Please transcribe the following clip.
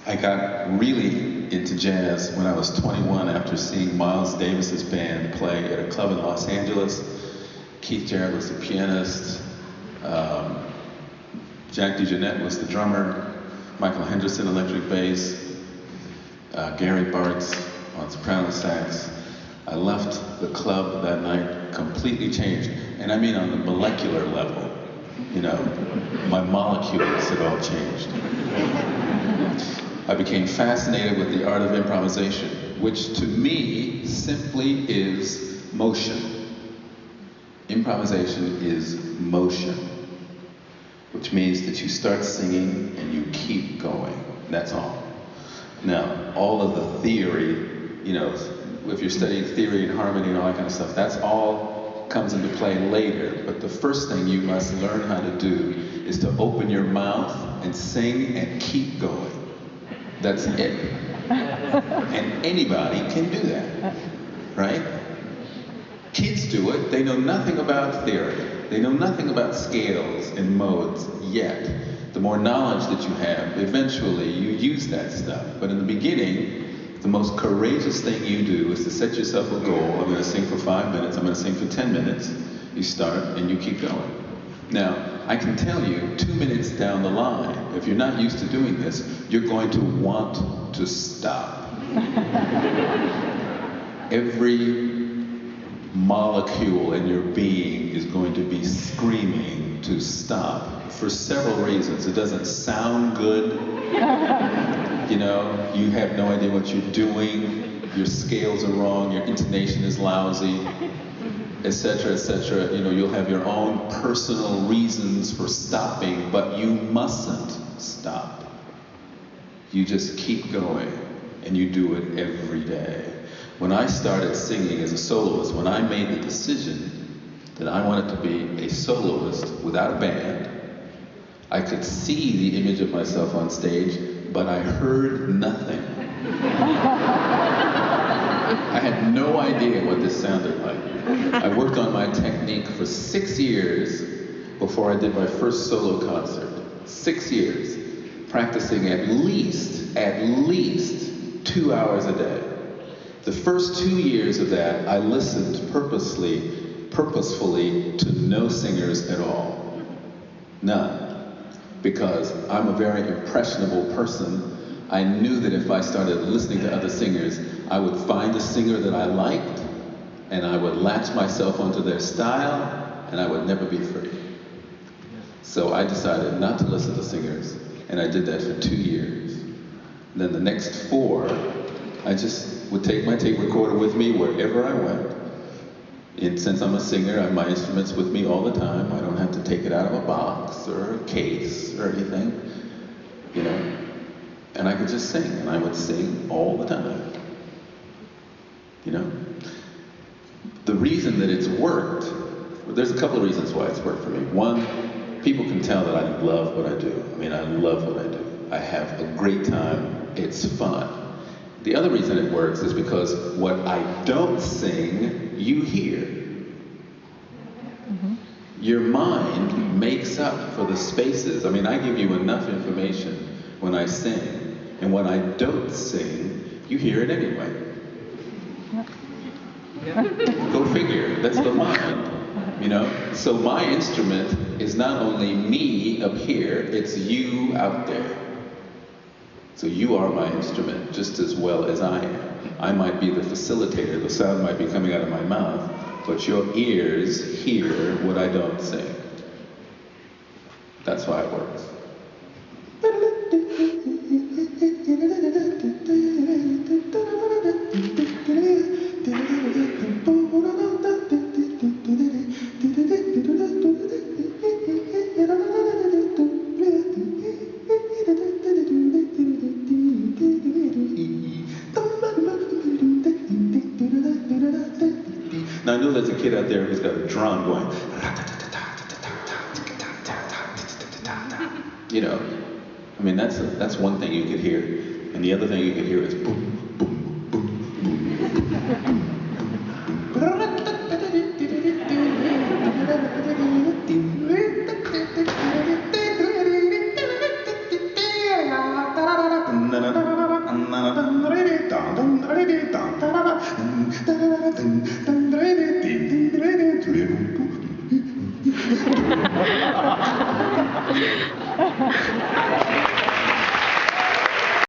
I got really into jazz when I was 21 after seeing Miles Davis's band play at a club in Los Angeles. Keith Jarrett was the pianist, Jack DeJohnette was the drummer, Michael Henderson electric bass, Gary Bartz on soprano sax. I left the club that night completely changed, and I mean on the molecular level. You know, my molecules had all changed. I became fascinated with the art of improvisation, which to me simply is motion. Improvisation is motion, which means that you start singing and you keep going. That's all. Now, all of the theory, you know, if you're studying theory and harmony and all that kind of stuff, that's all comes into play later. But the first thing you must learn how to do is to open your mouth and sing and keep going. That's it. And anybody can do that, right? Kids do it. They know nothing about theory. They know nothing about scales and modes yet. The more knowledge that you have, eventually you use that stuff. But in the beginning, the most courageous thing you do is to set yourself a goal. I'm going to sing for 5 minutes. I'm going to sing for 10 minutes. You start and you keep going. Now, I can tell you 2 minutes down the line, if you're not used to doing this, you're going to want to stop. Every molecule in your being is going to be screaming to stop for several reasons. It doesn't sound good. You know, you have no idea what you're doing. Your scales are wrong. Your intonation is lousy, etc., etc. You know, you'll have your own personal reasons for stopping, but you mustn't stop. You just keep going, and you do it every day. When I started singing as a soloist, when I made the decision that I wanted to be a soloist without a band, I could see the image of myself on stage, but I heard nothing. I had no idea what this sounded like. I worked on my technique for 6 years before I did my first solo concert. 6 years, practicing at least 2 hours a day. The first 2 years of that, I listened purposefully to no singers at all. None. Because I'm a very impressionable person. I knew that if I started listening to other singers, I would find a singer that I liked, and I would latch myself onto their style, and I would never be free. So I decided not to listen to singers, and I did that for 2 years. And then the next 4, I just would take my tape recorder with me wherever I went. And since I'm a singer, I have my instruments with me all the time. I don't have to take it out of a box or a case or anything, you know. And I could just sing, and I would sing all the time, you know. The reason that it's worked, there's a couple of reasons why it's worked for me. One, people can tell that I love what I do. I mean, I love what I do. I have a great time. It's fun. The other reason it works is because what I don't sing, you hear. Mm-hmm. Your mind makes up for the spaces. I mean, I give you enough information when I sing, and when I don't sing, you hear it anyway. Yep. Go figure, that's the mind, you know? So my instrument is not only me up here, it's you out there. So you are my instrument just as well as I am. I might be the facilitator, the sound might be coming out of my mouth, but your ears hear what I don't sing. That's why it works. Now I know there's a kid out there who's got a drum going, you know, I mean that's one thing you could hear, and the other thing you could hear is boom, boom, boom, boom, boom. când